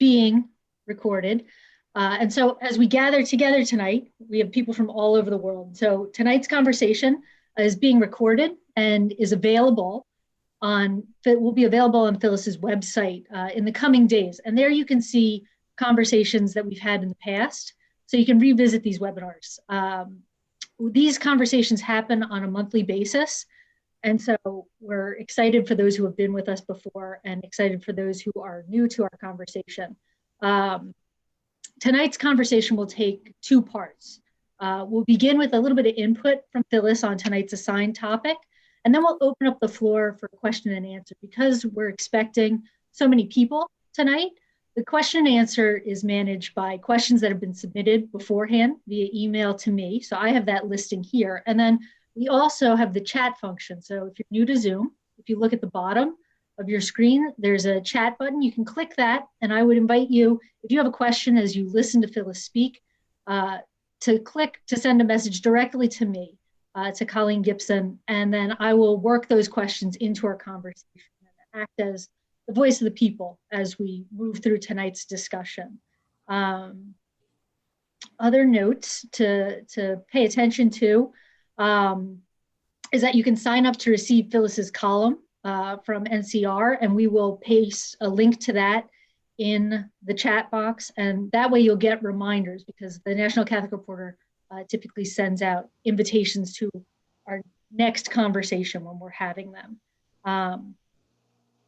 being recorded. And so as we gather together tonight, we have people from all over the world. So tonight's conversation is being recorded and is available will be available on Phyllis's website in the coming days. And there you can see conversations that we've had in the past. So you can revisit these webinars. These conversations happen on a monthly basis. And so we're excited for those who have been with us before and excited for those who are new to our conversation. Tonight's conversation will take two parts. We'll begin with a little bit of input from Phyllis on tonight's assigned topic, and then we'll open up the floor for question and answer. Because we're expecting so many people tonight, the question and answer is managed by questions that have been submitted beforehand via email to me. So I have that listing here. And then we also have the chat function. So if you're new to Zoom, if you look at the bottom of your screen, there's a chat button. You can click that, and I would invite you, if you have a question as you listen to Phyllis speak, to click to send a message directly to me, to Colleen Gibson, and then I will work those questions into our conversation and act as the voice of the people as we move through tonight's discussion. Other notes to pay attention to is that you can sign up to receive Phyllis's column from NCR, and we will paste a link to that in the chat box, and that way you'll get reminders, because the National Catholic Reporter typically sends out invitations to our next conversation when we're having them.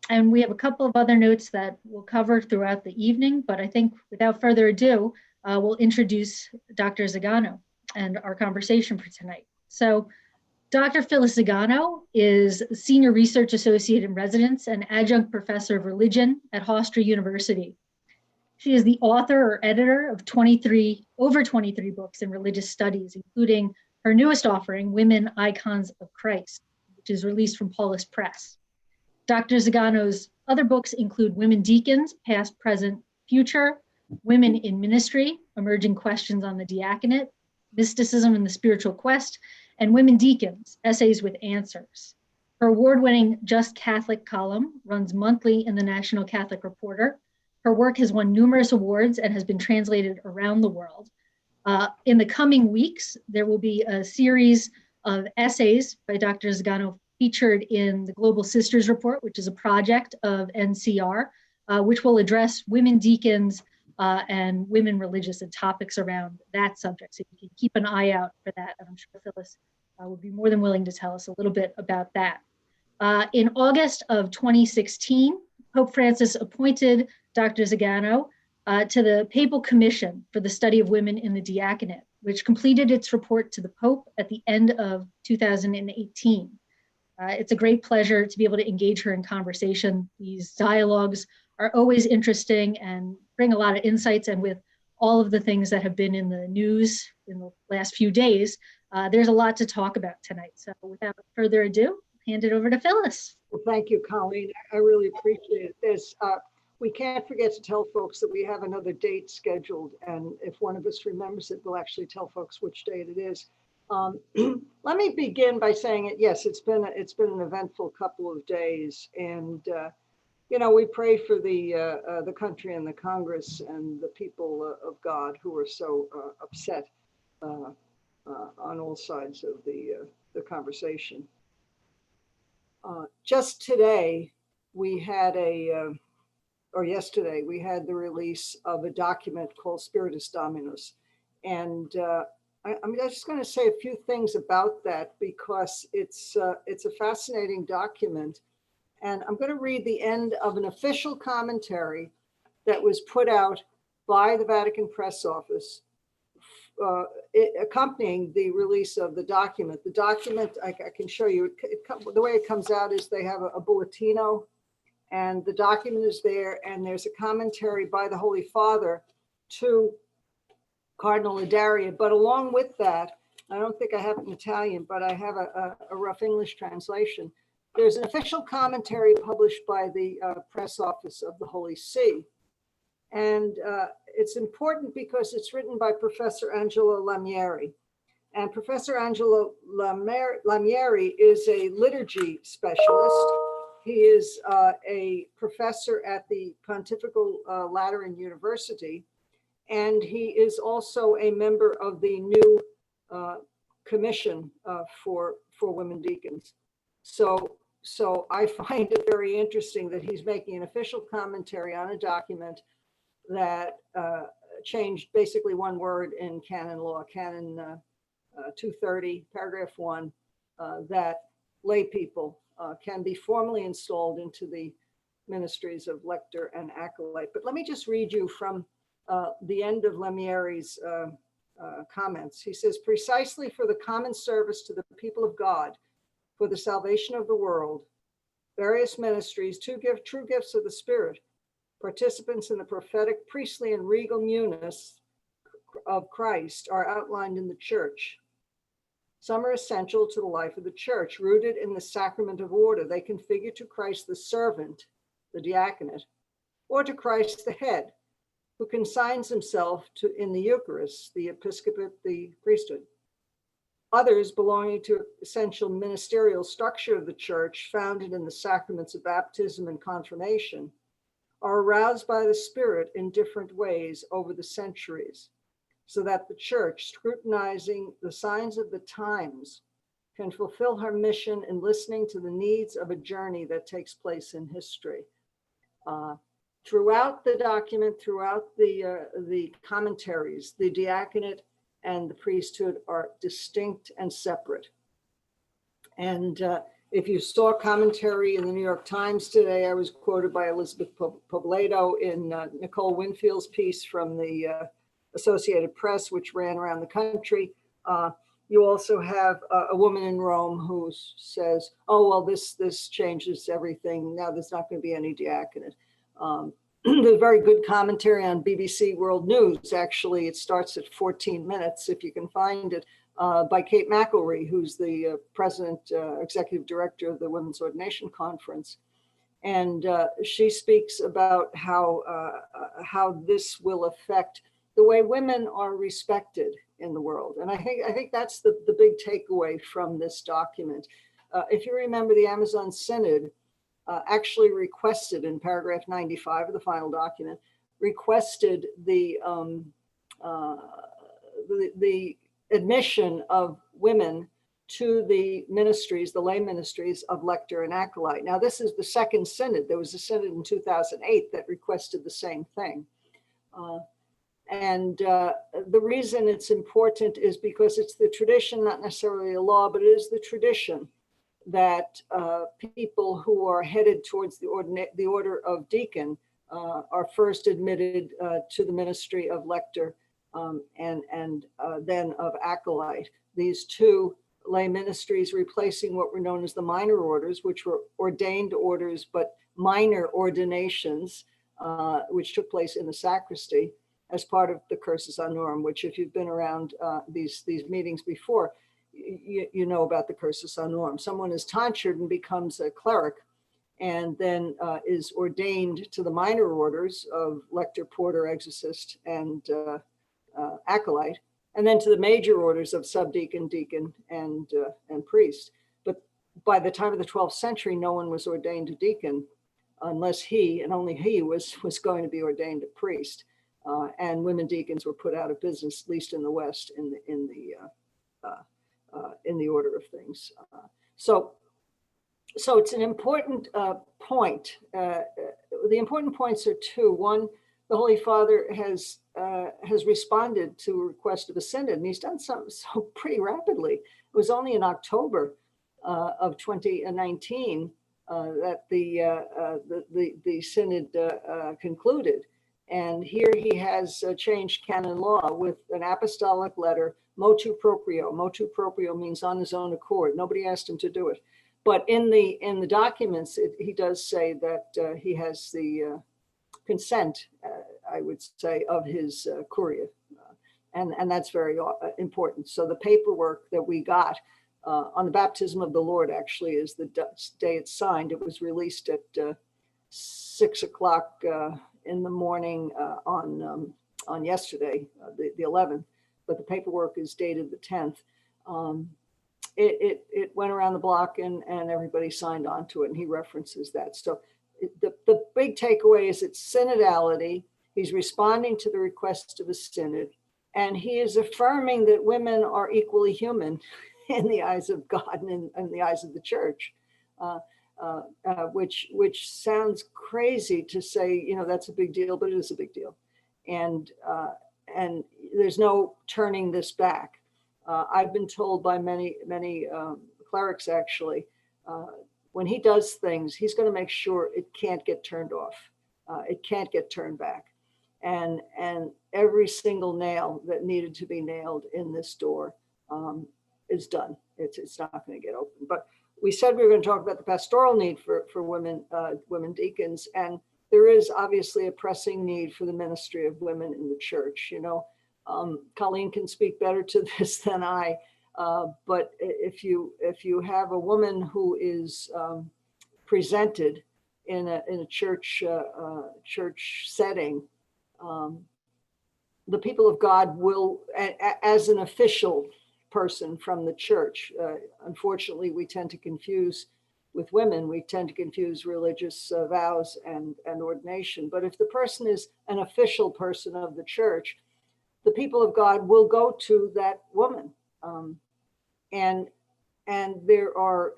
And we have a couple of other notes that we'll cover throughout the evening, but I think without further ado, we'll introduce Dr. Zagano and our conversation for tonight. So Dr. Phyllis Zagano is Senior Research Associate in Residence and Adjunct Professor of Religion at Hofstra University. She is the author or editor of over 23 books in religious studies, including her newest offering, Women Icons of Christ, which is released from Paulus Press. Dr. Zagano's other books include Women Deacons, Past, Present, Future, Women in Ministry, Emerging Questions on the Diaconate, Mysticism and the Spiritual Quest, and Women Deacons, Essays with Answers. Her award-winning Just Catholic column runs monthly in the National Catholic Reporter. Her work has won numerous awards and has been translated around the world. In the coming weeks, there will be a series of essays by Dr. Zagano featured in the Global Sisters Report, which is a project of NCR, which will address women deacons and women religious and topics around that subject. So you can keep an eye out for that. And I'm sure Phyllis would be more than willing to tell us a little bit about that. In August of 2016, Pope Francis appointed Dr. Zagano to the Papal Commission for the Study of Women in the Diaconate, which completed its report to the Pope at the end of 2018. It's a great pleasure to be able to engage her in conversation. These dialogues are always interesting and bring a lot of insights, and with all of the things that have been in the news in the last few days, there's a lot to talk about tonight. So without further ado, I'll hand it over to Phyllis. Well, thank you, Colleen. I really appreciate this. We can't forget to tell folks that we have another date scheduled, and if one of us remembers it, we'll actually tell folks which date it is. Let me begin by saying it. Yes, it's been an eventful couple of days, and you know, we pray for the country and the Congress and the people of God who are so upset on all sides of the conversation. Just today, we had yesterday, we had the release of a document called Spiritus Dominus, and I'm just going to say a few things about that because it's a fascinating document. And I'm going to read the end of an official commentary that was put out by the Vatican Press Office accompanying the release of the document. The document, I can show you, the way it comes out is they have a bulletino, and the document is there, and there's a commentary by the Holy Father to Cardinal Ladaria. But along with that, I don't think I have it in Italian, but I have a rough English translation. There's an official commentary published by the press office of the Holy See. And it's important because it's written by Professor Angelo Lamieri. And Professor Angelo Lamieri is a liturgy specialist. He is a professor at the Pontifical Lateran University, and he is also a member of the new commission for women deacons. So I find it very interesting that he's making an official commentary on a document that changed basically one word in canon law, Canon 230, paragraph 1, that lay people can be formally installed into the ministries of lector and acolyte. But let me just read you from the end of Lemierre's comments. He says, precisely for the common service to the people of God, for the salvation of the world, various ministries, true gifts of the Spirit, participants in the prophetic, priestly, and regal newness of Christ are outlined in the church. Some are essential to the life of the church, rooted in the sacrament of order. They configure to Christ the servant, the diaconate, or to Christ the head, who consigns himself to in the Eucharist, the episcopate, the priesthood. Others belonging to essential ministerial structure of the church, founded in the sacraments of baptism and confirmation, are aroused by the Spirit in different ways over the centuries, so that the church, scrutinizing the signs of the times, can fulfill her mission in listening to the needs of a journey that takes place in history. Throughout the document, throughout the commentaries, the diaconate and the priesthood are distinct and separate. And if you saw commentary in the New York Times today, I was quoted by Elizabeth Pobledo in Nicole Winfield's piece from the Associated Press, which ran around the country. You also have a woman in Rome who says, oh, well, this changes everything. Now there's not going to be any diaconate. There's very good commentary on BBC World News. Actually, it starts at 14 minutes, if you can find it, by Kate McElree, who's the president, executive director of the Women's Ordination Conference. And she speaks about how this will affect the way women are respected in the world. And I think that's the big takeaway from this document. If you remember, the Amazon Synod actually requested in paragraph 95 of the final document, requested the admission of women to the ministries, the lay ministries of lector and acolyte. Now, this is the second synod. There was a synod in 2008 that requested the same thing. The reason it's important is because it's the tradition, not necessarily a law, but it is the tradition that people who are headed towards the order of deacon are first admitted to the ministry of lector and then of acolyte. These two lay ministries replacing what were known as the minor orders, which were ordained orders, but minor ordinations, which took place in the sacristy as part of the cursus honorum, which if you've been around these meetings before, you know about the cursus honorum. Someone is tonsured and becomes a cleric and then is ordained to the minor orders of lector, porter, exorcist, and acolyte, and then to the major orders of subdeacon, deacon, and priest. But by the time of the 12th century, no one was ordained a deacon unless he, and only he, was going to be ordained a priest. And women deacons were put out of business, at least in the West, in the order of things. So it's an important point. The important points are two. One, the Holy Father has responded to a request of a synod, and he's done so pretty rapidly. It was only in October of 2019 that the synod concluded. And here he has changed canon law with an apostolic letter, motu proprio. Motu proprio means on his own accord. Nobody asked him to do it. But in the documents, he does say that he has the consent, I would say, of his curia. And that's very important. So the paperwork that we got on the baptism of the Lord actually is the day it's signed. It was released at 6 o'clock in the morning on yesterday, the 11th, but the paperwork is dated the 10th. it went around the block and everybody signed on to it, and he references that. So the big takeaway is it's synodality. He's responding to the request of a synod, and he is affirming that women are equally human in the eyes of God and in the eyes of the church, which sounds crazy to say, that's a big deal, but it is a big deal. And there's no turning this back. I've been told by many clerics, actually, when he does things, he's going to make sure it can't get turned off. It can't get turned back. And every single nail that needed to be nailed in this door is done. It's not going to get open. But we said we were going to talk about the pastoral need for women deacons, and there is obviously a pressing need for the ministry of women in the church. Colleen can speak better to this than I, but if you have a woman who is presented in a church setting, the people of God will, as an official person from the church, unfortunately, we tend to confuse with women. We tend to confuse religious vows and ordination. But if the person is an official person of the church, the people of God will go to that woman, and there are.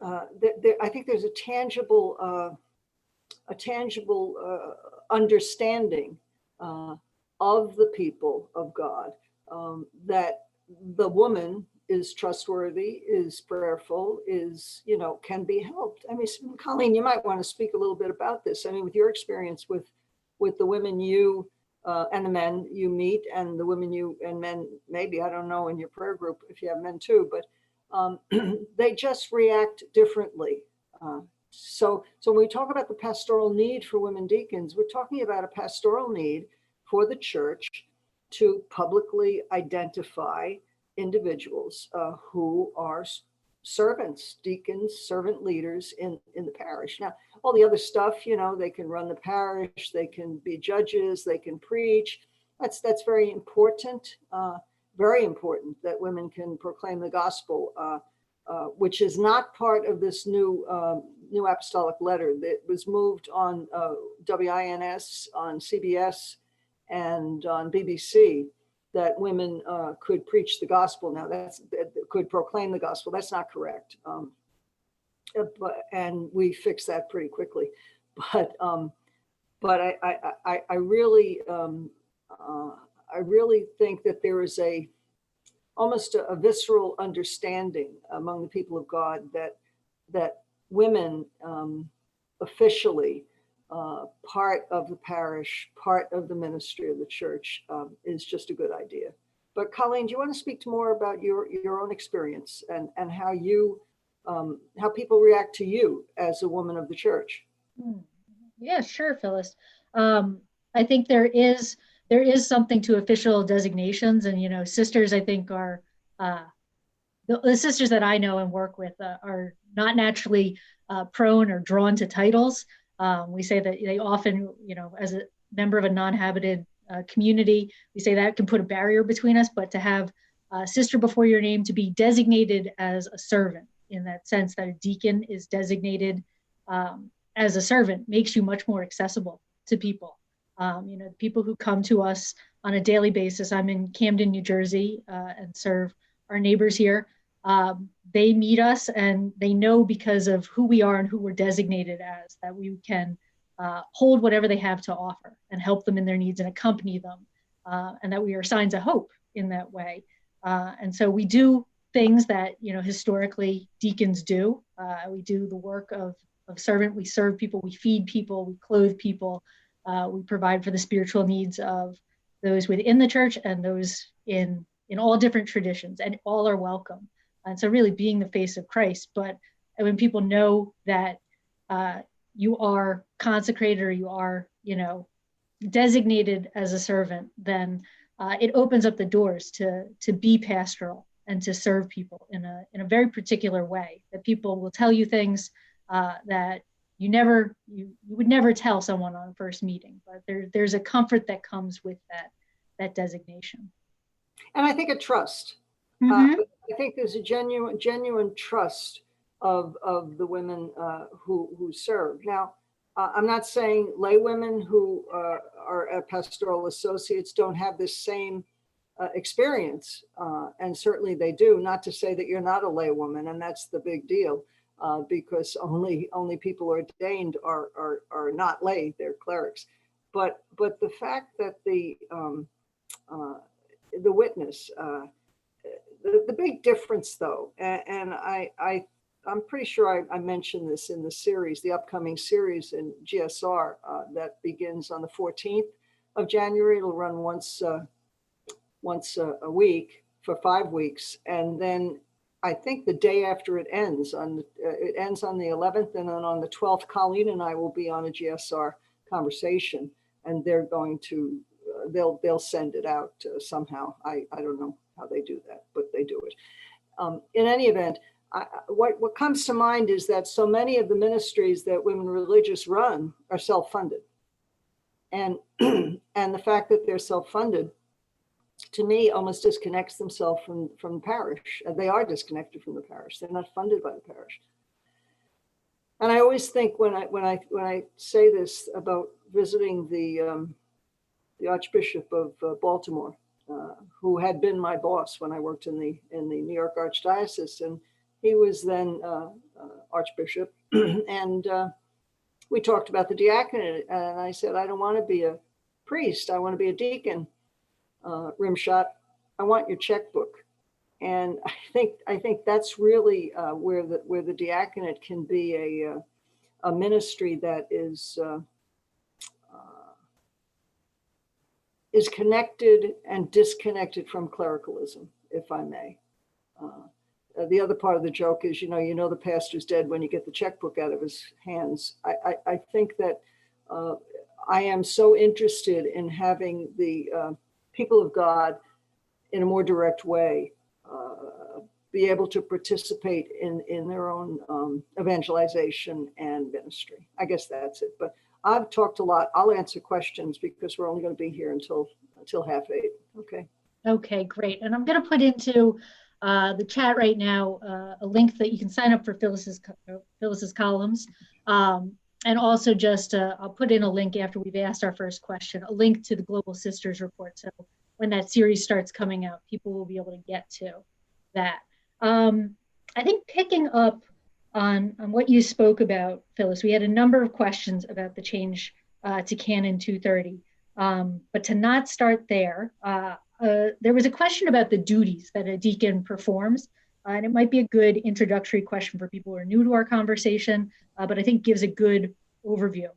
I think there's a tangible understanding of the people of God, that the woman is trustworthy, is prayerful, can be helped. I mean, Colleen, you might want to speak a little bit about this. I mean, with your experience with the women you and the men you meet, and the women you and men, maybe, I don't know, in your prayer group if you have men too, but they just react differently. So when we talk about the pastoral need for women deacons, we're talking about a pastoral need for the church to publicly identify individuals who are servants, deacons, servant leaders in the parish. Now, all the other stuff, they can run the parish, they can be judges, they can preach. That's very important. Very important that women can proclaim the gospel, which is not part of this new apostolic letter that was moved on WINS, on CBS, and on BBC, that women could preach the gospel. Now, could proclaim the gospel. That's not correct, and we fixed that pretty quickly. But I really think that there is almost a visceral understanding among the people of God that women officially, part of the parish, part of the ministry of the church, is just a good idea. But Colleen, do you want to speak more about your own experience and how how people react to you as a woman of the church? Yeah, sure, Phyllis. I think there is something to official designations, and sisters, I think, are the sisters that I know and work with are not naturally prone or drawn to titles. We say that they often, as a member of a non-habited community, we say that can put a barrier between us. But to have sister before your name, to be designated as a servant, in that sense that a deacon is designated as a servant, makes you much more accessible to people. People who come to us on a daily basis. I'm in Camden, New Jersey, and serve our neighbors here. They meet us and they know, because of who we are and who we're designated as, that we can hold whatever they have to offer and help them in their needs and accompany them, and that we are signs of hope in that way. And so we do things that, historically deacons do. We do the work of servant. We serve people, we feed people, we clothe people. We provide for the spiritual needs of those within the church and those in all different traditions, and all are welcome. And so really being the face of Christ. But when people know that you are consecrated, or you are, designated as a servant, then it opens up the doors to be pastoral and to serve people in a very particular way, that people will tell you things that you would never tell someone on first meeting. But there's a comfort that comes with that designation. And I think a trust. Mhm. I think there's a genuine trust of the women who serve. Now, I'm not saying lay women who are pastoral associates don't have this same experience, and certainly they do. Not to say that you're not a lay woman, and that's the big deal, because only people ordained are not lay; they're clerics. But the fact that uh, the witness. The big difference, though, and I'm pretty sure I mentioned this in the series, the upcoming series in GSR that begins on the 14th of January. It'll run once a week for 5 weeks, and then I think the day after it ends on the 11th, and then on the 12th, Colleen and I will be on a GSR conversation, and they're going to they'll send it out somehow. I don't know how they do that, but they do it. In any event, what comes to mind is that so many of the ministries that women religious run are self-funded, and and the fact that they're self-funded, to me, almost disconnects themselves from the parish. They are disconnected from the parish. They're not funded by the parish. And I always think when I say this about visiting the Archbishop of Baltimore, who had been my boss when I worked in the New York Archdiocese, and he was then Archbishop, and we talked about the diaconate, and I said, I don't want to be a priest. I want to be a deacon. Rimshot, I want your checkbook. And I think that's really where the diaconate can be a ministry that is connected and disconnected from clericalism, if I may. The other part of the joke is, you know, the pastor's dead when you get the checkbook out of his hands. I think that I am so interested in having the people of God in a more direct way be able to participate in their own evangelization and ministry. I guess that's it. But I've talked a lot. I'll answer questions because we're only going to be here until 7:30. Okay. Okay, great. And I'm going to put into the chat right now a link that you can sign up for Phyllis's columns. And also just I'll put in a link after we've asked our first question, a link to the Global Sisters report. So when that series starts coming out, people will be able to get to that. I think picking up on what you spoke about, Phyllis, we had a number of questions about the change to Canon 230. But to not start there, there was a question about the duties that a deacon performs. And it might be a good introductory question for people who are new to our conversation, but I think gives a good overview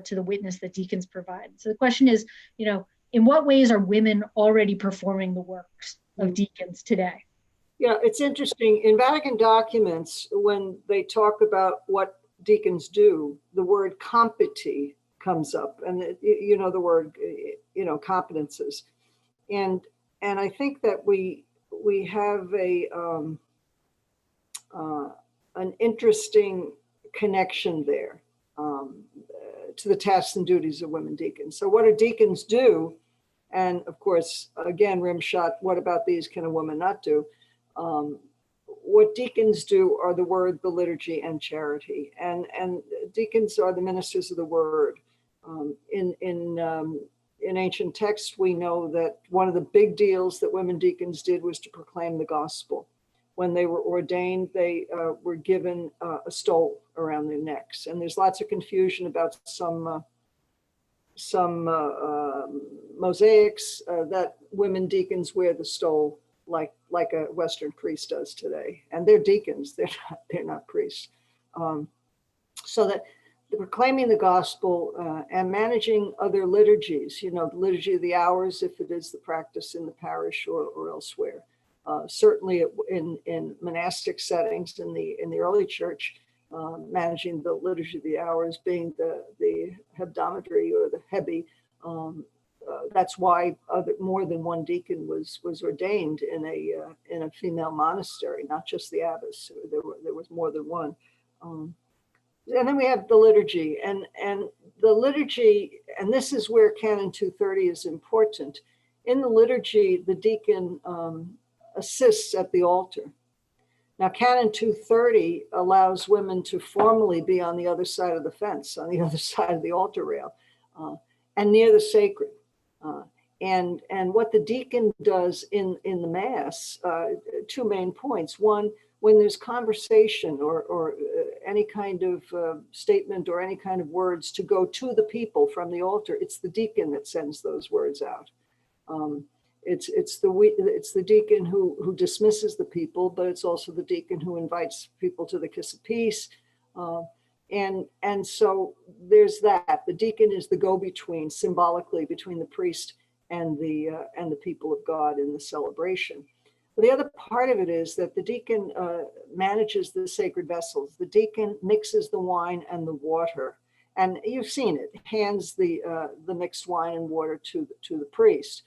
to the witness that deacons provide. So the question is, in what ways are women already performing the works of deacons today? Yeah, it's interesting. In Vatican documents, when they talk about what deacons do, the word compiti comes up, and the word, competences, and I think that we have an interesting connection there to the tasks and duties of women deacons. So what do deacons do? And of course, again, rimshot, what about these can a woman not do? What deacons do are the word, the liturgy, and charity. And deacons are the ministers of the word. In ancient texts, we know that one of the big deals that women deacons did was to proclaim the gospel. When they were ordained, they were given a stole around their necks. And there's lots of confusion about some mosaics that women deacons wear the stole like a Western priest does today. And they're deacons, they're not priests. So that proclaiming the gospel and managing other liturgies, the liturgy of the hours, if it is the practice in the parish or elsewhere. Certainly in monastic settings in the early church, managing the liturgy of the hours, being the hebdomadry or the hebi. That's why more than one deacon was ordained in a female monastery, not just the abbess. There was more than one. And then we have the liturgy, and the liturgy, and this is where Canon 230 is important. In the liturgy, the deacon assists at the altar. Now, Canon 230 allows women to formally be on the other side of the fence, on the other side of the altar rail, and near the sacred. And what the deacon does in the Mass, two main points. One, when there's conversation or any kind of statement or any kind of words to go to the people from the altar, it's the deacon that sends those words out. It's the deacon who dismisses the people, but it's also the deacon who invites people to the kiss of peace. And so there's that. The deacon is the go-between, symbolically, between the priest and the people of God in the celebration. But the other part of it is that the deacon manages the sacred vessels. The deacon mixes the wine and the water, and you've seen it. Hands the mixed wine and water to the priest.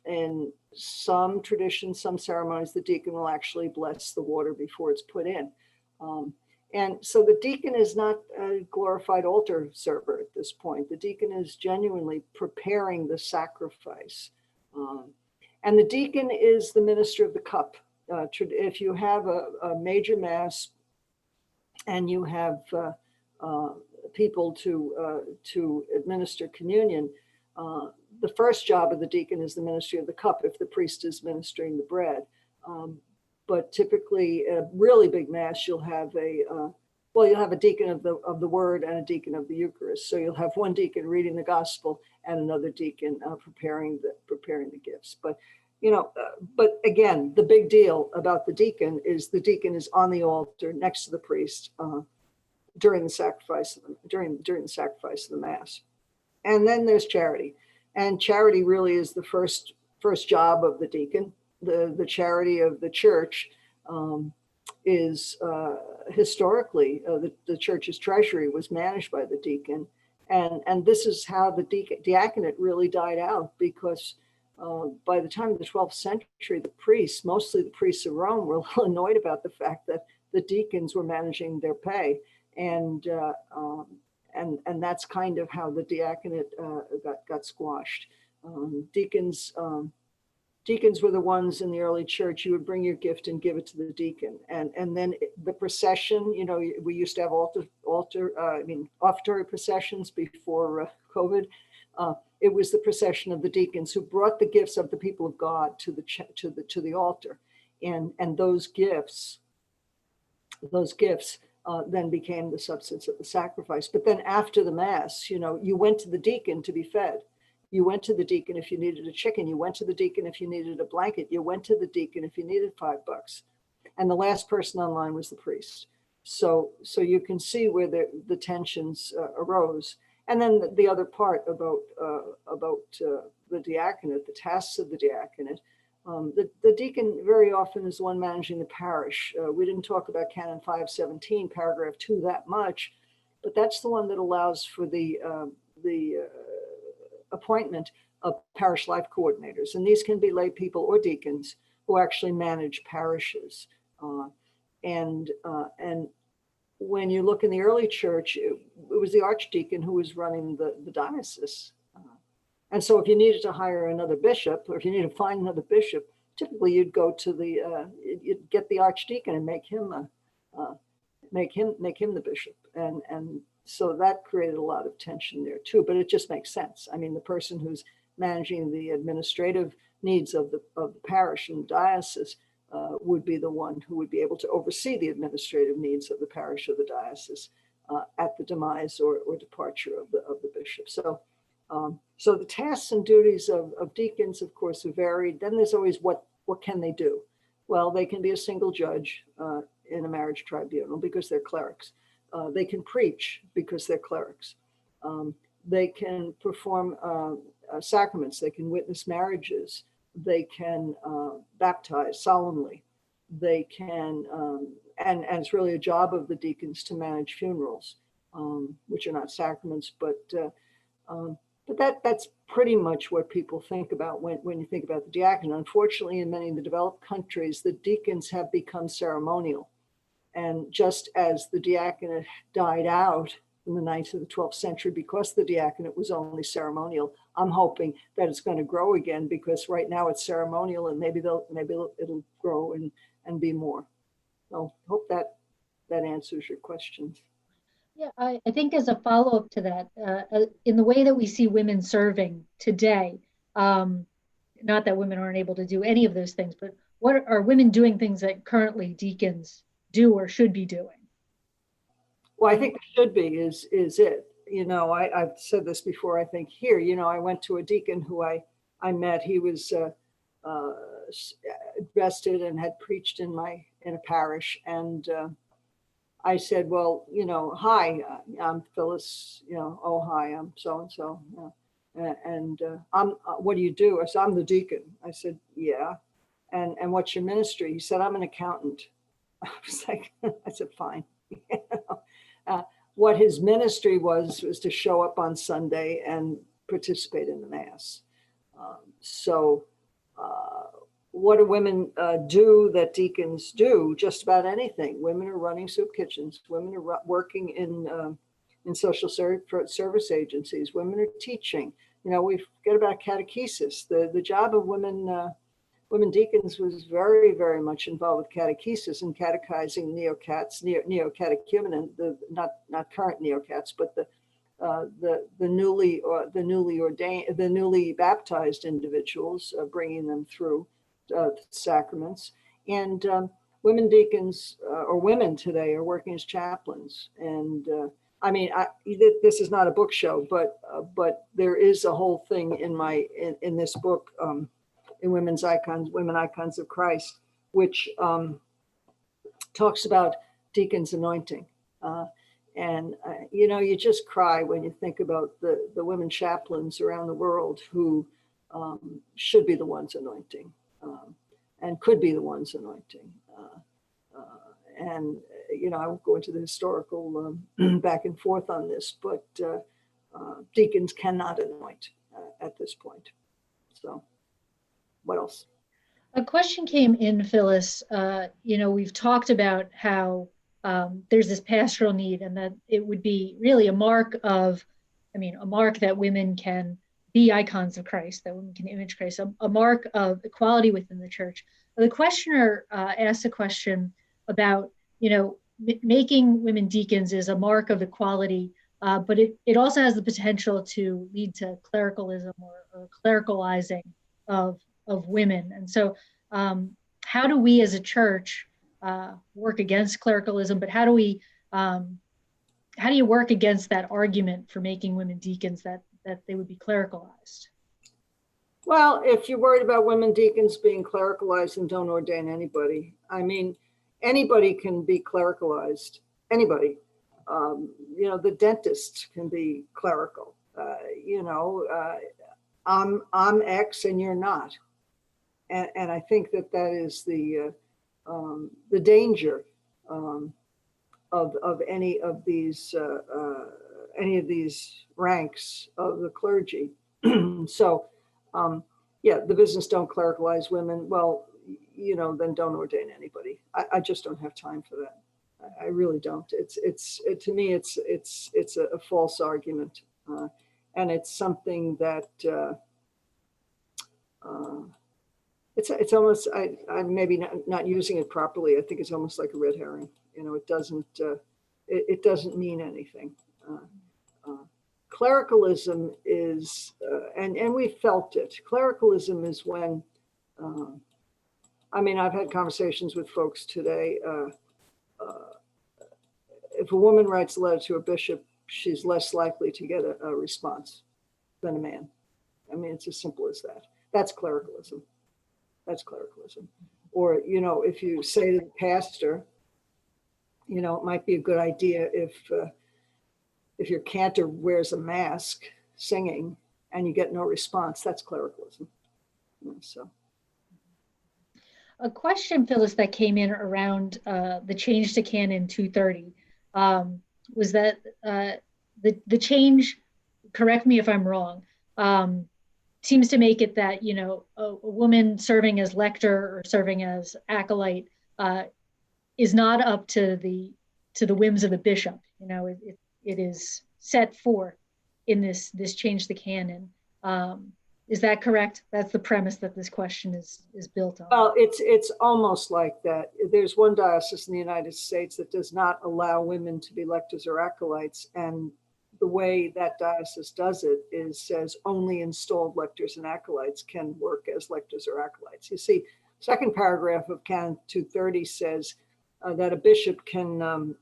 In some traditions, some ceremonies, the deacon will actually bless the water before it's put in. And so the deacon is not a glorified altar server at this point. The deacon is genuinely preparing the sacrifice. And the deacon is the minister of the cup. If you have a major mass and you have people to administer communion, the first job of the deacon is the ministry of the cup if the priest is ministering the bread. But typically, a really big mass, you'll have you'll have a deacon of the word and a deacon of the Eucharist. So you'll have one deacon reading the gospel and another deacon preparing the gifts. But but again, the big deal about the deacon is on the altar next to the priest during the sacrifice of the Mass. And then there's charity. And charity really is the first job of the deacon. The charity of the church is historically the church's treasury was managed by the deacon, and this is how the diaconate really died out, because by the time of the 12th century, mostly the priests of Rome, were a little annoyed about the fact that the deacons were managing their pay, and that's kind of how the diaconate got squashed. Deacons were the ones in the early church. You would bring your gift and give it to the deacon, and then the procession. We used to have offertory processions before COVID. It was the procession of the deacons who brought the gifts of the people of God to the altar, and those gifts then became the substance of the sacrifice. But then after the Mass, you went to the deacon to be fed. You went to the deacon if you needed a chicken. You went to the deacon if you needed a blanket. You went to the deacon if you needed $5. And the last person online was the priest. So you can see where the tensions arose. And then the other part about the diaconate, the tasks of the diaconate, the deacon very often is the one managing the parish. We didn't talk about Canon 517, paragraph 2 that much, but that's the one that allows for the appointment of parish life coordinators. And these can be lay people or deacons who actually manage parishes. And when you look in the early church, it was the archdeacon who was running the diocese. And so if you needed to hire another bishop, or if you needed to find another bishop, typically you'd go to you'd get the archdeacon and make him the bishop. And so that created a lot of tension there too, but it just makes sense. I mean, the person who's managing the administrative needs of the parish and diocese would be the one who would be able to oversee the administrative needs of the parish or the diocese at the demise or departure of the bishop. So the tasks and duties of deacons, of course, are varied. Then there's always what can they do? Well, they can be a single judge in a marriage tribunal because they're clerics. They can preach because they're clerics. They can perform sacraments. They can witness marriages. They can baptize solemnly. They can, and it's really a job of the deacons to manage funerals, which are not sacraments, but that's pretty much what people think about when you think about the diacon. Unfortunately, in many of the developed countries, the deacons have become ceremonial. And just as the diaconate died out from the 9th to the 12th century because the diaconate was only ceremonial. I'm hoping that it's going to grow again because right now it's ceremonial, and maybe it'll grow and be more. So hope that answers your question. Yeah, I think as a follow-up to that, in the way that we see women serving today, not that women aren't able to do any of those things, but what are women doing things that currently deacons do or should be doing? Well, I think it should be is it. I've said this before, I think here, I went to a deacon who I met. He was vested and had preached in a parish. And I said, well, hi, I'm Phyllis, oh, hi, I'm so-and-so. And what do you do? I said, I'm the deacon. I said, yeah. And what's your ministry? He said, I'm an accountant. I was like, I said, fine. What his ministry was to show up on Sunday and participate in the Mass. What do women do that deacons do? Just about anything. Women are running soup kitchens. Women are working in social service agencies. Women are teaching. We forget about catechesis. The job of women deacons was very, very much involved with catechesis and catechizing neo-catechumen, not current neocats, but the newly baptized individuals, bringing them through sacraments. And women deacons or women today are working as chaplains. And this is not a book show, but there is a whole thing in this book, in Women Icons of Christ, which talks about deacons' anointing. You just cry when you think about the women chaplains around the world who should be the ones anointing and could be the ones anointing. I won't go into the historical back and forth on this, but deacons cannot anoint at this point. So what else? A question came in, Phyllis. We've talked about how there's this pastoral need, and that it would be really a mark that women can be icons of Christ, that women can image Christ, a mark of equality within the church. The questioner asked a question about, making women deacons is a mark of equality, but it also has the potential to lead to clericalism or clericalizing of women. And so how do we as a church work against clericalism, but how do you work against that argument for making women deacons that they would be clericalized? Well, if you're worried about women deacons being clericalized, then don't ordain anybody. Anybody can be clericalized. Anybody. The dentist can be clerical. I'm X and you're not. And I think that is the danger of any of these ranks of the clergy. So, the business don't clericalize women. Well, then don't ordain anybody. I just don't have time for that. I really don't. To me, it's a false argument, and it's something that. It's almost, I'm maybe not using it properly. I think it's almost like a red herring. It doesn't mean anything. Clericalism is, and we felt it. Clericalism is when, I've had conversations with folks today. If a woman writes a letter to a bishop, she's less likely to get a response than a man. It's as simple as that. That's clericalism. That's clericalism. Or, if you say to the pastor, it might be a good idea if your cantor wears a mask singing and you get no response, that's clericalism. So. A question, Phyllis, that came in around the change to Canon 230 was that the change, correct me if I'm wrong, seems to make it that, a woman serving as lector or serving as acolyte is not up to the whims of the bishop. it is set for in this Change the Canon. Is that correct? That's the premise that this question is built on. Well, it's almost like that. There's one diocese in the United States that does not allow women to be lectors or acolytes, and the way that diocese does it is says only installed lectors and acolytes can work as lectors or acolytes. You see, second paragraph of Canon 230 says that a bishop can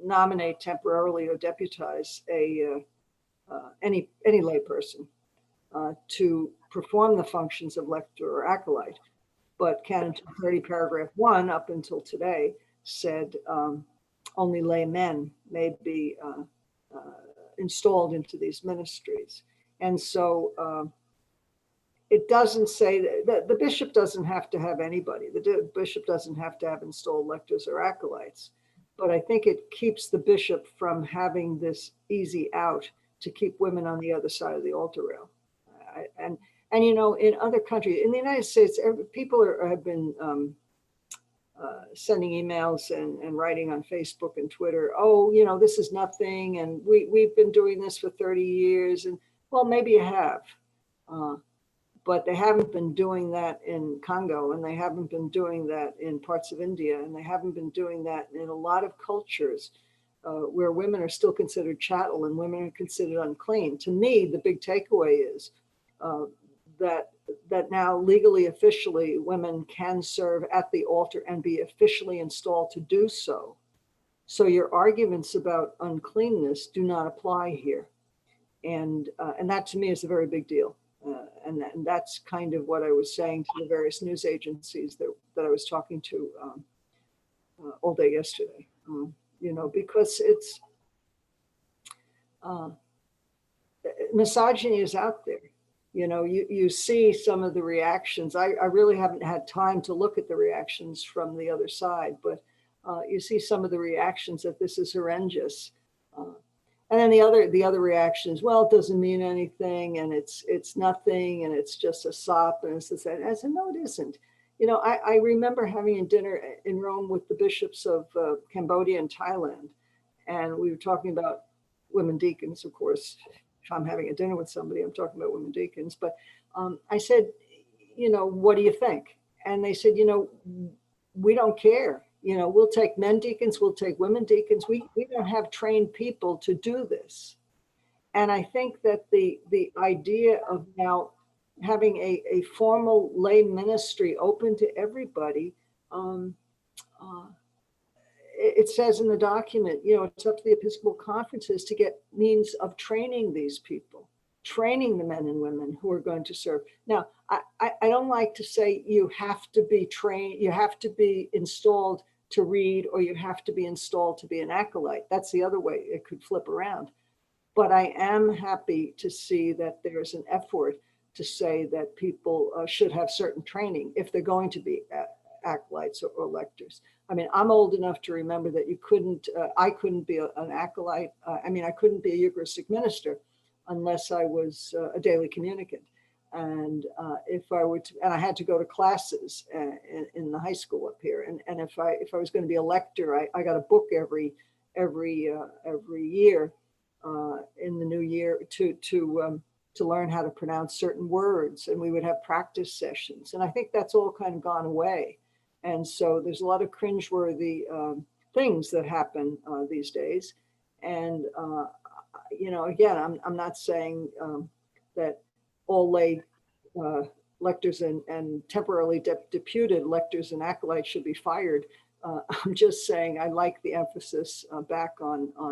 nominate temporarily or deputize any layperson to perform the functions of lector or acolyte. But Canon 230 paragraph 1 up until today said only laymen may be installed into these ministries. And so it doesn't say that the bishop doesn't have to have anybody. The bishop doesn't have to have installed lectors or acolytes. But I think it keeps the bishop from having this easy out to keep women on the other side of the altar rail. And you know, in other countries, in the United States, people have been sending emails and writing on Facebook and Twitter, oh, you know, this is nothing, and we've been doing this for 30 years. And well, maybe you have, but they haven't been doing that in Congo, and they haven't been doing that in parts of India, and they haven't been doing that in a lot of cultures where women are still considered chattel and women are considered unclean. To me, the big takeaway is that now legally, officially, women can serve at the altar and be officially installed to do so. So your arguments about uncleanness do not apply here. And that to me is a very big deal. And that's kind of what I was saying to the various news agencies that I was talking to all day yesterday. You know, because it's misogyny is out there. You know, you see some of the reactions. I really haven't had time to look at the reactions from the other side, but you see some of the reactions that this is horrendous. And then the other reactions, well, it doesn't mean anything, and it's nothing, and it's just a sop, and it's this. And I said, no, it isn't. You know, I remember having a dinner in Rome with the bishops of Cambodia and Thailand, and we were talking about women deacons, of course. If I'm having a dinner with somebody, I'm talking about women deacons. But I said, you know, what do you think? And they said, you know, we don't care. You know, we'll take men deacons, we'll take women deacons. We don't have trained people to do this. And I think that the idea of now having a formal lay ministry open to everybody, it says in the document, you know, it's up to the Episcopal conferences to get means of training these people, training the men and women who are going to serve. Now, I don't like to say you have to be trained, you have to be installed to read, or you have to be installed to be an acolyte. That's the other way it could flip around. But I am happy to see that there's an effort to say that people should have certain training if they're going to be acolytes or lectors. I mean, I'm old enough to remember that I couldn't be an acolyte. I couldn't be a Eucharistic minister unless I was a daily communicant. And if I were to, and I had to go to classes in the high school up here. And if I was going to be a lector, I got a book every year in the new year to learn how to pronounce certain words. And we would have practice sessions. And I think that's all kind of gone away. And so there's a lot of cringeworthy things that happen these days. And, you know, again, I'm not saying that all lay lectors and temporarily deputed lectors and acolytes should be fired. I'm just saying I like the emphasis back on a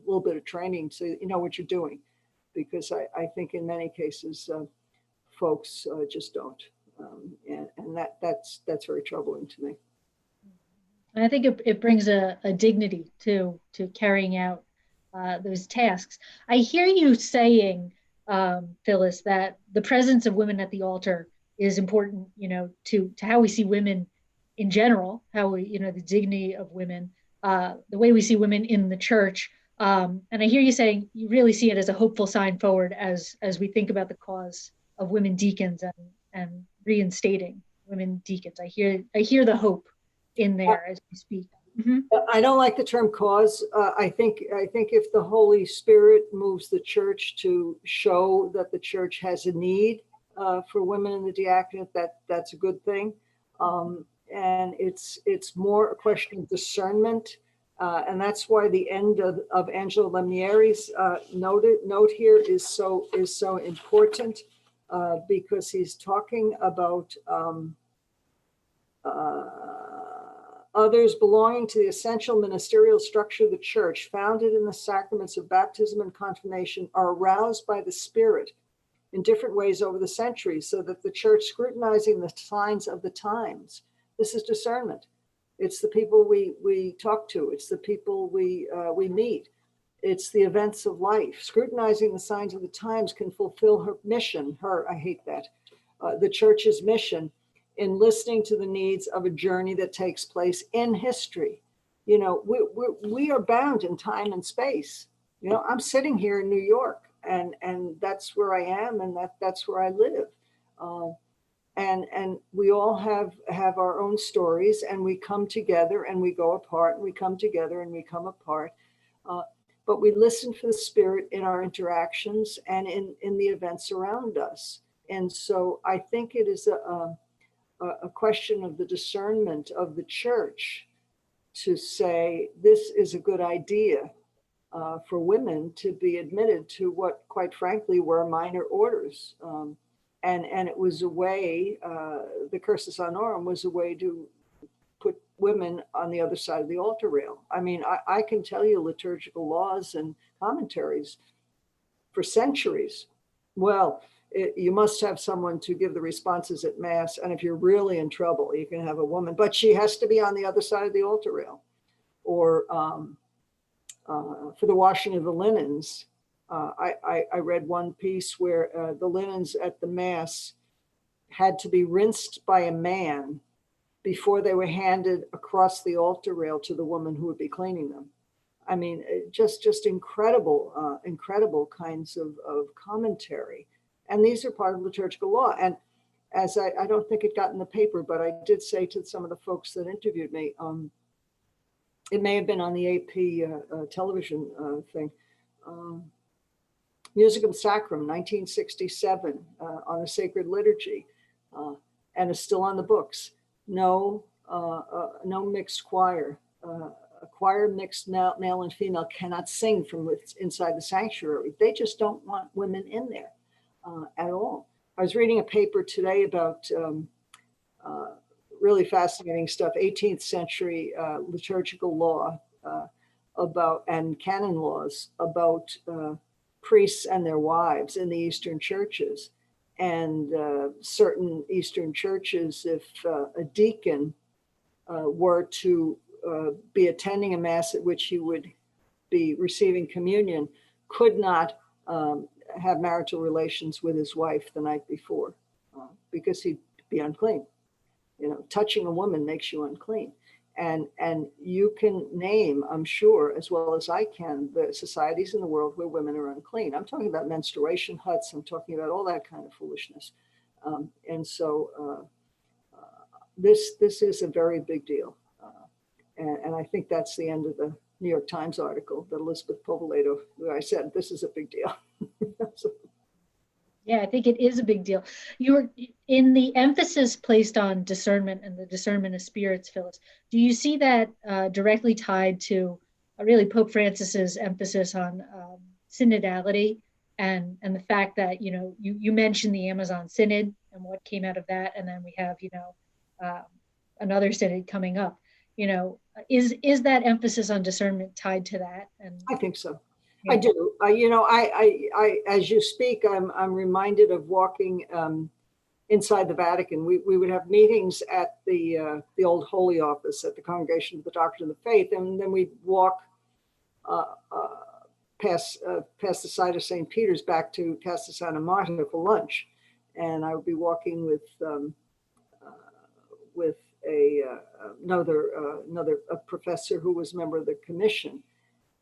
little bit of training so you know what you're doing. Because I think in many cases, folks just don't. And that's very troubling to me. And I think it brings a dignity to carrying out those tasks. I hear you saying, Phyllis, that the presence of women at the altar is important, you know, to how we see women in general, how we, you know, the dignity of women, the way we see women in the church. And I hear you saying you really see it as a hopeful sign forward as we think about the cause of women deacons and reinstating women deacons. I hear the hope in there as we speak. Mhm. I don't like the term cause. I think if the Holy Spirit moves the church to show that the church has a need for women in the diaconate, that's a good thing. And it's more a question of discernment. And that's why the end of Angelo Lemnieri's note here is so important, because he's talking about others belonging to the essential ministerial structure of the church, founded in the sacraments of baptism and confirmation, are aroused by the Spirit in different ways over the centuries, so that the church, scrutinizing the signs of the times, this is discernment. It's the people we talk to. It's the people we meet. It's the events of life. Scrutinizing the signs of the times can fulfill her mission. I hate that. The church's mission in listening to the needs of a journey that takes place in history. You know, we are bound in time and space. You know, I'm sitting here in New York, and that's where I am, and that's where I live. And we all have our own stories, and we come together and we go apart, and we come together and we come apart. But we listen for the Spirit in our interactions and in the events around us. And so I think it is a question of the discernment of the church to say, this is a good idea for women to be admitted to what, quite frankly, were minor orders. And it was a way, the cursus honorum was a way to put women on the other side of the altar rail. I mean, I can tell you liturgical laws and commentaries for centuries. Well, you must have someone to give the responses at Mass. And if you're really in trouble, you can have a woman, but she has to be on the other side of the altar rail. Or for the washing of the linens, I read one piece where the linens at the Mass had to be rinsed by a man before they were handed across the altar rail to the woman who would be cleaning them. I mean, just incredible, incredible kinds of commentary. And these are part of liturgical law. And as I don't think it got in the paper, but I did say to some of the folks that interviewed me, it may have been on the AP television thing, Musicum Sacrum, 1967, on the sacred liturgy, and is still on the books. No mixed choir. A choir mixed male and female cannot sing from inside the sanctuary. They just don't want women in there at all. I was reading a paper today about really fascinating stuff, 18th century liturgical law about, and canon laws about priests and their wives in the Eastern churches. And certain Eastern churches, if a deacon were to be attending a Mass at which he would be receiving communion, could not have marital relations with his wife the night before because he'd be unclean. You know, touching a woman makes you unclean. And you can name, I'm sure, as well as I can, the societies in the world where women are unclean. I'm talking about menstruation huts. I'm talking about all that kind of foolishness. And so this is a very big deal. And I think that's the end of the New York Times article that Elizabeth Povoleto, where I said, this is a big deal. So, yeah, I think it is a big deal. You were in the emphasis placed on discernment and the discernment of spirits, Phyllis. Do you see that directly tied to really Pope Francis's emphasis on synodality and the fact that, you know, you mentioned the Amazon Synod and what came out of that, and then we have, you know, another synod coming up. You know, is that emphasis on discernment tied to that? And I think so. yeah. I do. You know, I as you speak, I'm reminded of walking inside the Vatican. We would have meetings at the old Holy Office at the Congregation of the Doctrine of the Faith, and then we'd walk past the site of St. Peter's back to Casa Santa Marta for lunch, and I would be walking with another professor who was a member of the commission.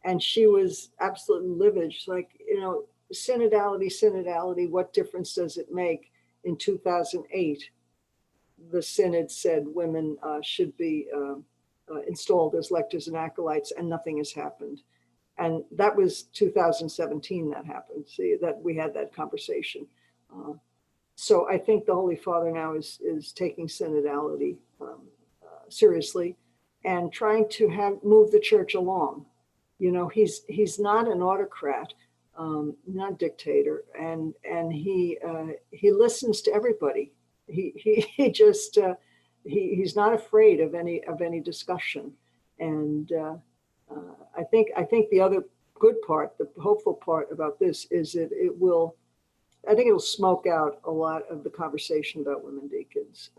And she was absolutely livid. She's like, you know, synodality, what difference does it make? In 2008, the synod said women should be installed as lectors and acolytes, and nothing has happened. And that was 2017 that happened. See, that we had that conversation. So I think the Holy Father now is taking synodality seriously and trying to move the church along. You know, he's not an autocrat, not a dictator, and he listens to everybody. He's not afraid of any discussion. And I think the other good part, the hopeful part about this is that I think it'll smoke out a lot of the conversation about women deacons.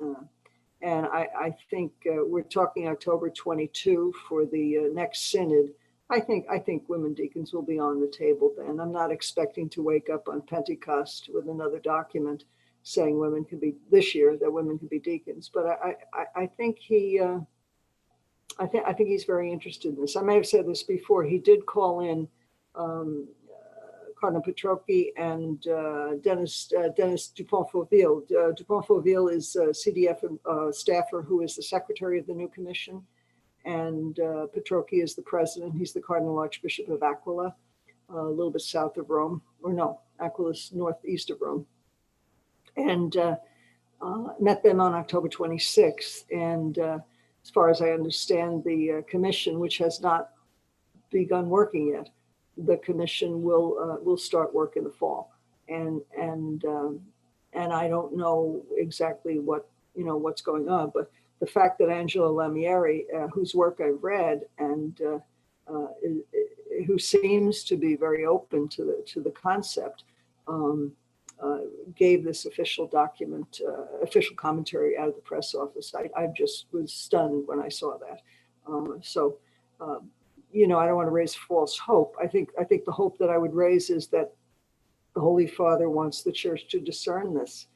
And I think we're talking October 22 for the next synod. I think women deacons will be on the table then. I'm not expecting to wake up on Pentecost with another document saying women can be this year that women can be deacons. But I think I think he's very interested in this. I may have said this before. He did call in Cardinal Petrocchi and Dennis Dupont-Fauville. Dupont-Fauville is a CDF staffer who is the secretary of the new commission, and Petrocchi is the president. He's the Cardinal Archbishop of Aquila, a little bit south of Rome, or no, Aquila's northeast of Rome, and met them on October 26th. And as far as I understand, the commission, which has not begun working yet, the commission will start work in the fall, and I don't know exactly what's going on, but the fact that Angela Lamieri, whose work I've read and who seems to be very open to the concept, gave this official document, official commentary out of the press office. I just was stunned when I saw that. I don't want to raise false hope. I think the hope that I would raise is that the Holy Father wants the church to discern this.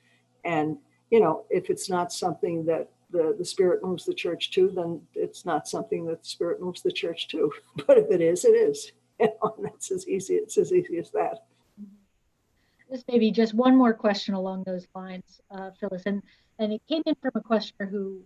And, if it's not something that the Spirit moves the church to, then it's not something that the Spirit moves the church to. But if it is, it is. It's as easy as that. This may be just one more question along those lines, Phyllis. And it came in from a questioner who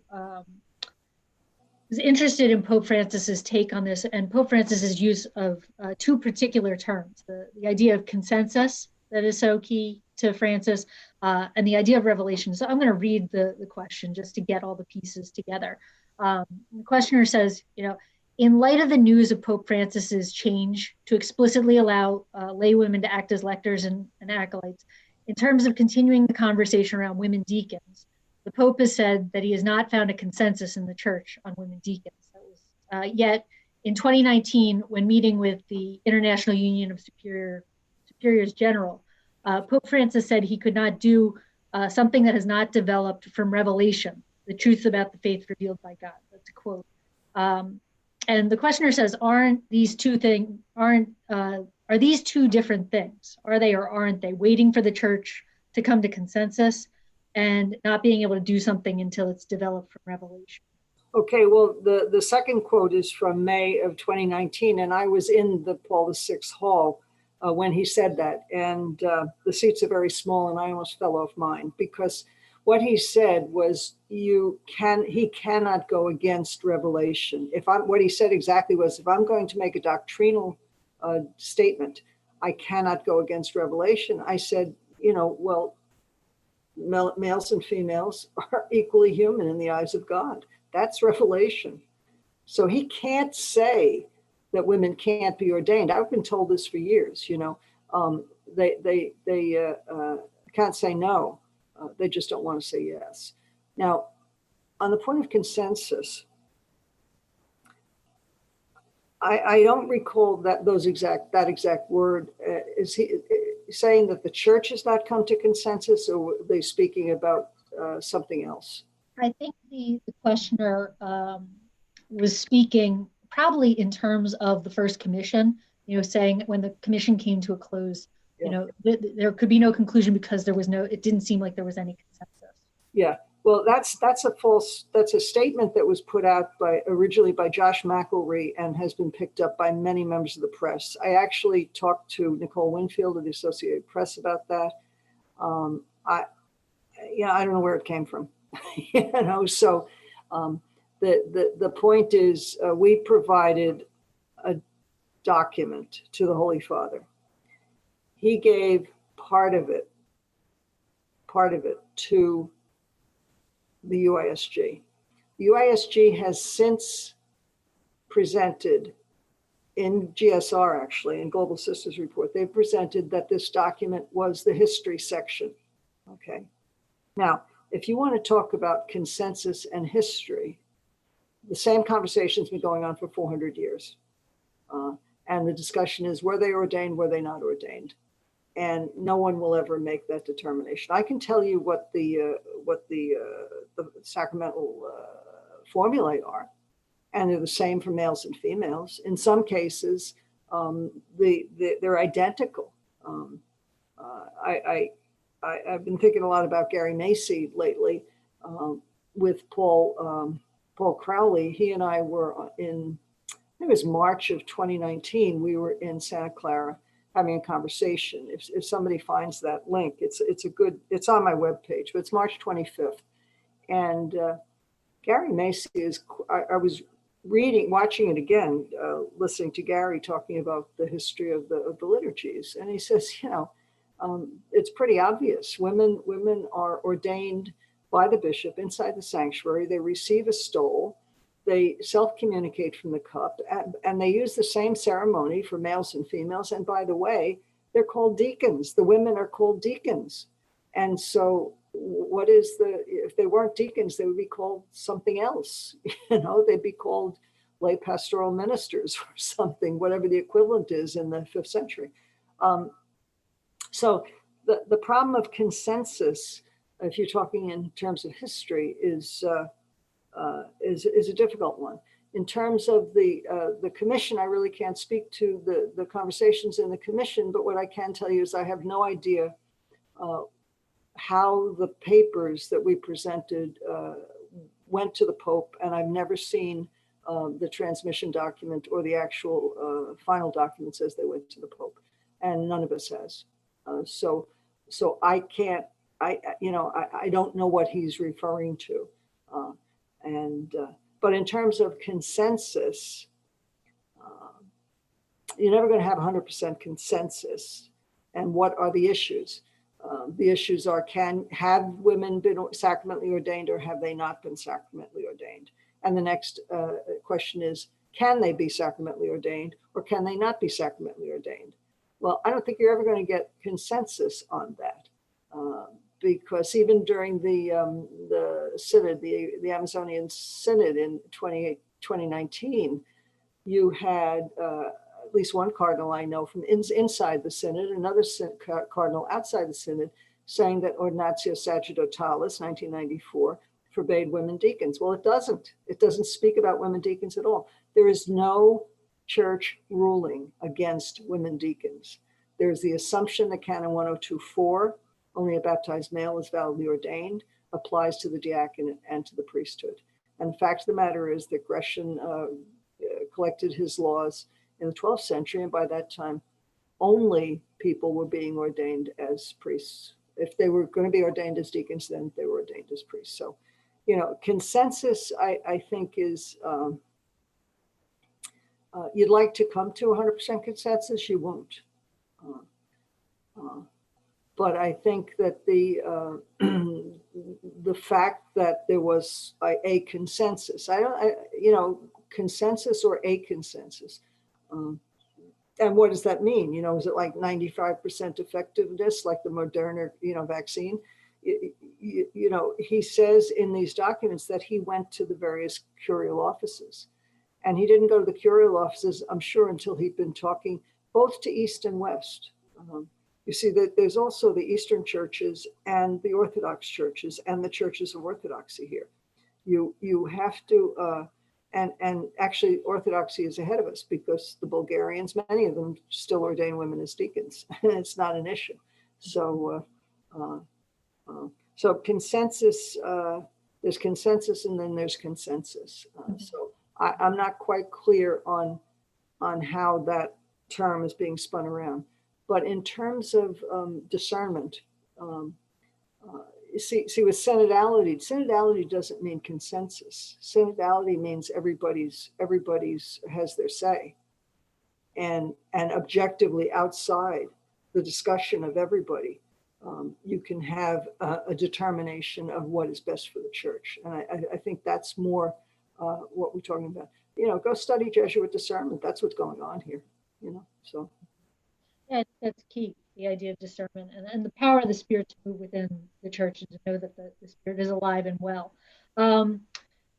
was interested in Pope Francis's take on this, and Pope Francis's use of two particular terms, the idea of consensus that is so key to Francis, and the idea of revelation. So I'm going to read the question just to get all the pieces together. The questioner says, in light of the news of Pope Francis's change to explicitly allow lay women to act as lectors and acolytes, in terms of continuing the conversation around women deacons, the Pope has said that he has not found a consensus in the church on women deacons. Yet in 2019, when meeting with the International Union of Superiors General, Pope Francis said he could not do something that has not developed from revelation, the truth about the faith revealed by God. That's a quote. And the questioner says, are these two different things? Are they or aren't they? Waiting for the church to come to consensus and not being able to do something until it's developed from revelation. Okay, well, the second quote is from May of 2019, and I was in the Paul VI Hall when he said that, and the seats are very small, and I almost fell off mine, because what he said was he cannot go against revelation. What he said exactly was, if I'm going to make a doctrinal statement, I cannot go against revelation. I said, well, males and females are equally human in the eyes of God. That's revelation. So he can't say that women can't be ordained. I've been told this for years. They can't say no. They just don't want to say yes. Now, on the point of consensus, I don't recall that exact word. Is he saying that the church has not come to consensus, or are they speaking about something else? I think the questioner was speaking probably in terms of the first commission, saying when the commission came to a close, there could be no conclusion because it didn't seem like there was any consensus. Yeah. Well, that's a statement that was put out originally by Josh McElree and has been picked up by many members of the press. I actually talked to Nicole Winfield of the Associated Press about that. I don't know where it came from, so, the point is, we provided a document to the Holy Father. He gave part of it to the UISG. The UISG has since presented in GSR, actually, in Global Sisters Report, they've presented that this document was the history section. Okay. Now, if you want to talk about consensus and history, the same conversation's been going on for 400 years. And the discussion is, were they ordained, were they not ordained? And no one will ever make that determination. I can tell you what the sacramental formulae are, and they're the same for males and females. In some cases, they're identical. I've been thinking a lot about Gary Macy lately with Paul Crowley. He and I were in, I think it was March of 2019, we were in Santa Clara having a conversation. If somebody finds that link, it's on my webpage, but it's March 25th. And Gary Macy I was watching it again, listening to Gary talking about the history of the liturgies. And he says, it's pretty obvious. Women are ordained by the bishop inside the sanctuary. They receive a stole. They self-communicate from the cup, and they use the same ceremony for males and females. And by the way, they're called deacons. The women are called deacons. And so if they weren't deacons, they would be called something else. They'd be called lay pastoral ministers or something, whatever the equivalent is in the 5th century. So the problem of consensus, if you're talking in terms of history, is a difficult one. In terms of the commission, I really can't speak to the conversations in the commission, but what I can tell you is I have no idea how the papers that we presented went to the Pope, and I've never seen the transmission document or the actual final documents as they went to the Pope, and none of us has. So I can't, I don't know what he's referring to. But in terms of consensus, you're never going to have 100% consensus. And what are the issues? The issues are, have women been sacramentally ordained, or have they not been sacramentally ordained? And the next question is, can they be sacramentally ordained, or can they not be sacramentally ordained? Well, I don't think you're ever going to get consensus on that. Because even during the synod, the Amazonian Synod in 2019, you had at least one cardinal I know from inside the synod, another cardinal outside the synod, saying that Ordinatio Sacerdotalis, 1994, forbade women deacons. Well, it doesn't. It doesn't speak about women deacons at all. There is no church ruling against women deacons. There's the assumption that Canon 102.4, only a baptized male is validly ordained, applies to the diaconate and to the priesthood. And the fact of the matter is that Gresham collected his laws in the 12th century, and by that time, only people were being ordained as priests. If they were going to be ordained as deacons, then they were ordained as priests. So, consensus, I think, is, you'd like to come to 100% consensus, you won't. But I think that the fact that there was a consensus, consensus or a consensus. And what does that mean? Is it like 95% effectiveness, like the Moderna, vaccine? He says in these documents that he went to the various curial offices, and he didn't go to the curial offices, I'm sure, until he'd been talking both to East and West. You see that there's also the Eastern churches and the Orthodox churches and the churches of Orthodoxy here. You have to, and actually Orthodoxy is ahead of us, because the Bulgarians, many of them still ordain women as deacons. It's not an issue. So consensus, there's consensus, and then there's consensus. So I'm not quite clear on how that term is being spun around. But in terms of discernment, see with synodality doesn't mean consensus. Synodality means everybody's has their say, and objectively outside the discussion of everybody, you can have a determination of what is best for the church. And I think that's more what we're talking about. Go study Jesuit discernment. That's what's going on here. So. Yeah, that's key, the idea of discernment and the power of the Spirit to move within the church and to know that the Spirit is alive and well.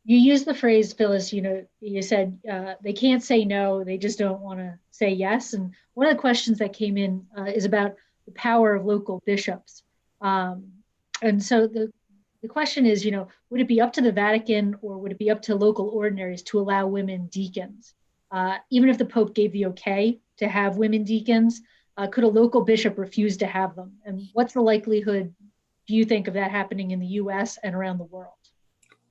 You used the phrase, Phyllis, you said they can't say no, they just don't want to say yes. And one of the questions that came in is about the power of local bishops. And so the question is, would it be up to the Vatican or would it be up to local ordinaries to allow women deacons? Even if the Pope gave the okay to have women deacons, could a local bishop refuse to have them? And what's the likelihood, do you think, of that happening in the US and around the world?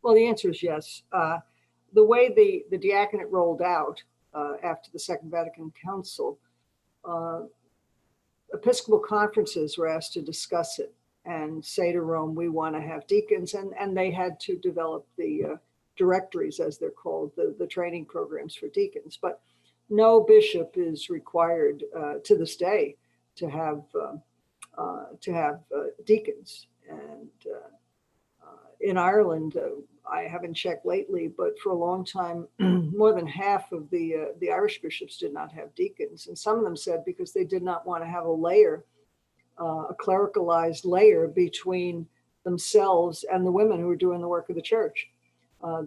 Well, the answer is yes. The way the diaconate rolled out after the Second Vatican Council, Episcopal conferences were asked to discuss it and say to Rome, we want to have deacons. And they had to develop the directories, as they're called, the training programs for deacons. But no bishop is required to this day to have deacons. And in Ireland, I haven't checked lately, but for a long time, more than half of the Irish bishops did not have deacons. And some of them said because they did not want to have a layer, a clericalized layer between themselves and the women who were doing the work of the church.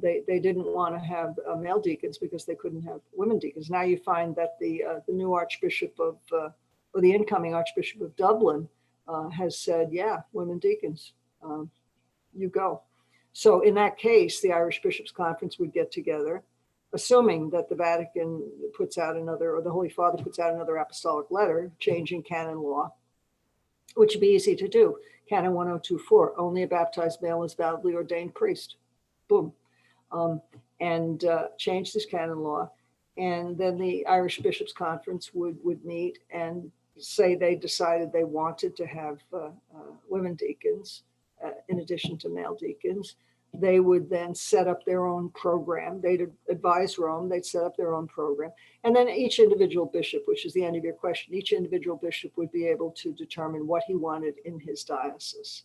They didn't want to have male deacons because they couldn't have women deacons. Now you find that the new Archbishop of, or the incoming Archbishop of Dublin has said, yeah, women deacons, you go. So in that case, the Irish Bishops' Conference would get together, assuming that the Vatican puts out another, or the Holy Father puts out another apostolic letter changing canon law, which would be easy to do. Canon 1024, only a baptized male is validly ordained priest. Boom. And change this canon law. And then the Irish Bishops' Conference would meet and say they decided they wanted to have women deacons in addition to male deacons. They would then set up their own program. They'd advise Rome, they'd set up their own program. And then each individual bishop, which is the end of your question, each individual bishop would be able to determine what he wanted in his diocese.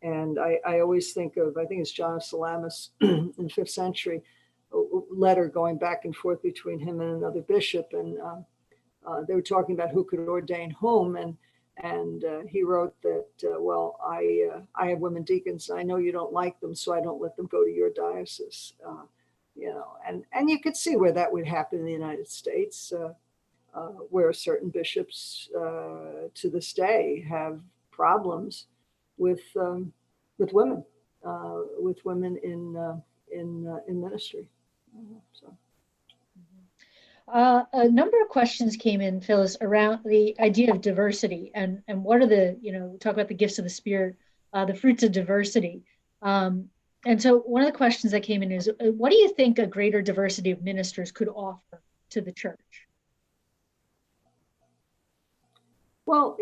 And I always think of, I think it's John of Salamis in the 5th century, a letter going back and forth between him and another bishop. And they were talking about who could ordain whom. And he wrote that, well, I have women deacons. I know you don't like them, so I don't let them go to your diocese. And you could see where that would happen in the United States, where certain bishops to this day have problems with women, in ministry. So. A number of questions came in, Phyllis, around the idea of diversity and what are the, we talk about the gifts of the Spirit, the fruits of diversity. And so one of the questions that came in is, what do you think a greater diversity of ministers could offer to the church? Well,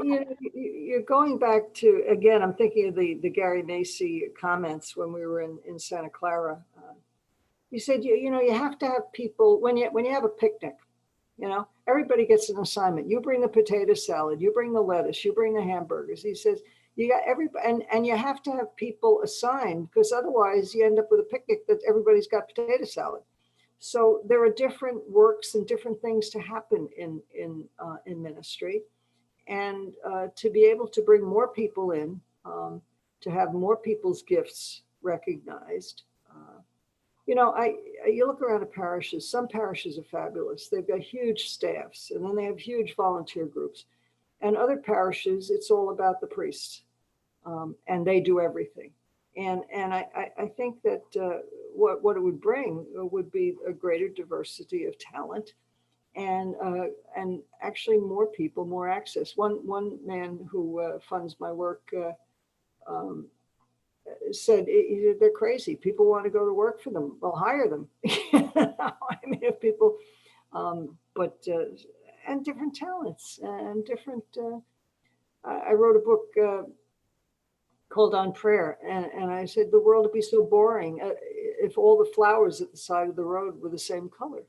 you're going back to, again, I'm thinking of the Gary Macy comments when we were in Santa Clara. You said, you have to have people, when you have a picnic, everybody gets an assignment. You bring the potato salad, you bring the lettuce, you bring the hamburgers. He says, you got everybody, and you have to have people assigned, because otherwise you end up with a picnic that everybody's got potato salad. So there are different works and different things to happen in ministry. And to be able to bring more people in, to have more people's gifts recognized. You look around at parishes, some parishes are fabulous. They've got huge staffs, and then they have huge volunteer groups. And other parishes, it's all about the priests, and they do everything. And I think that what it would bring would be a greater diversity of talent, and actually more people, more access. One man who funds my work said, they're crazy. People want to go to work for them. Well, hire them. I mean, if people, and different talents and different. I wrote a book called on prayer. And I said, the world would be so boring if all the flowers at the side of the road were the same color.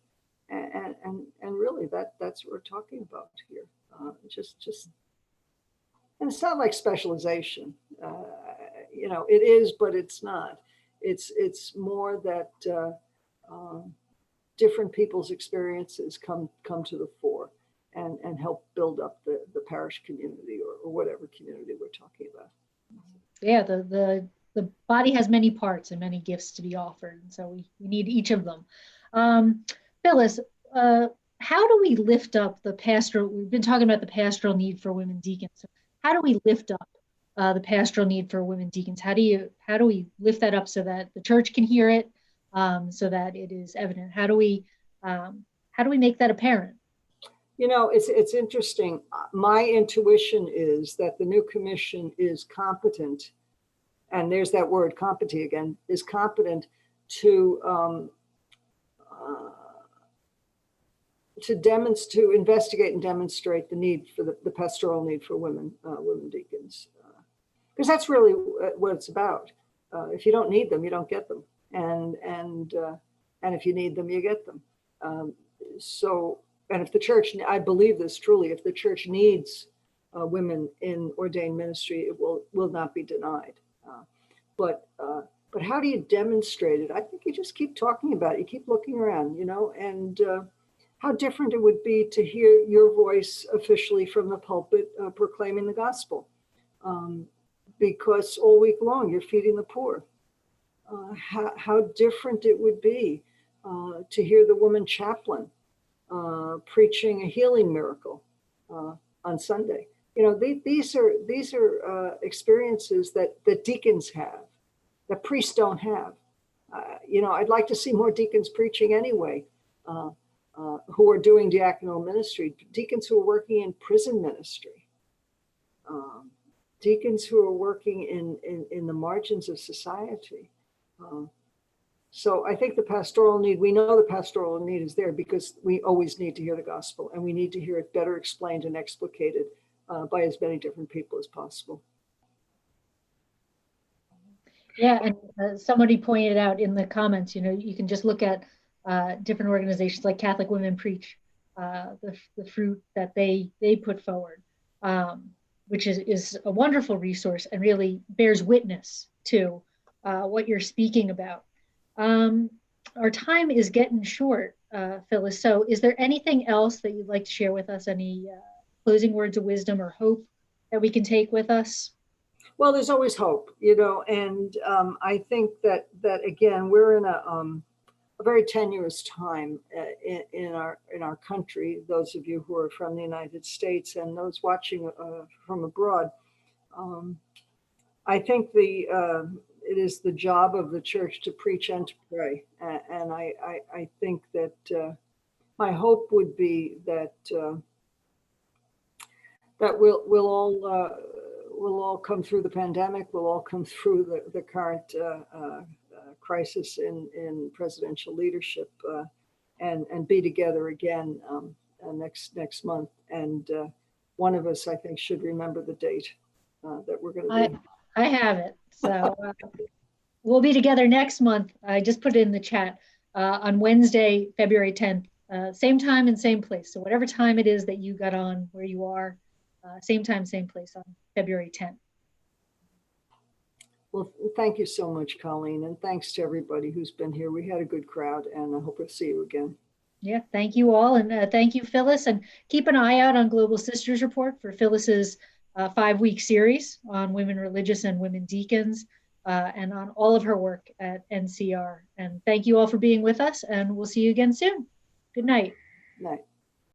And really that's what we're talking about here. Just, and it's not like specialization, it is, but it's not. It's more that different people's experiences come to the fore and help build up the parish community or whatever community we're talking about. Yeah, the body has many parts and many gifts to be offered, and so we need each of them. Phyllis, how do we lift up the pastoral? We've been talking about the pastoral need for women deacons. So how do we lift up the pastoral need for women deacons? How do we lift that up so that the church can hear it, so that it is evident? How do we make that apparent? It's interesting. My intuition is that the new commission is competent, and there's that word competent again, is competent to investigate and demonstrate the need for the pastoral need for women deacons, because that's really what it's about. If you don't need them, you don't get them, and if you need them, you get them. And if the church, I believe this truly, if the church needs women in ordained ministry, it will not be denied. But how do you demonstrate it? I think you just keep talking about it. You keep looking around, and how different it would be to hear your voice officially from the pulpit proclaiming the gospel. Because all week long you're feeding the poor. How different it would be to hear the woman chaplain preaching a healing miracle on Sunday. These are experiences that deacons have, that priests don't have. I'd like to see more deacons preaching anyway, who are doing diaconal ministry, deacons who are working in prison ministry, deacons who are working in the margins of society. So I think the pastoral need, we know the pastoral need is there because we always need to hear the gospel, and we need to hear it better explained and explicated by as many different people as possible. Yeah, and somebody pointed out in the comments, you can just look at different organizations like Catholic Women Preach, the fruit that they put forward, which is a wonderful resource and really bears witness to what you're speaking about. Our time is getting short, Phyllis. So is there anything else that you'd like to share with us? Any closing words of wisdom or hope that we can take with us? Well, there's always hope, and I think that again, we're in a very tenuous time in our country. Those of you who are from the United States and those watching from abroad, I think it is the job of the church to preach and to pray. And I think that my hope would be that we'll all come through the pandemic. We'll all come through the current crisis in presidential leadership and be together again next month. And one of us, I think, should remember the date that we're going to be. I have it. So we'll be together next month. I just put it in the chat on Wednesday, February 10th, same time and same place. So whatever time it is that you got on where you are, same time, same place on February 10th. Well, thank you so much, Colleen. And thanks to everybody who's been here. We had a good crowd, and I hope to see you again. Yeah, thank you all. And thank you, Phyllis. And keep an eye out on Global Sisters Report for Phyllis's 5-week series on women religious and women deacons, and on all of her work at NCR. And thank you all for being with us, and we'll see you again soon. Good night. Night.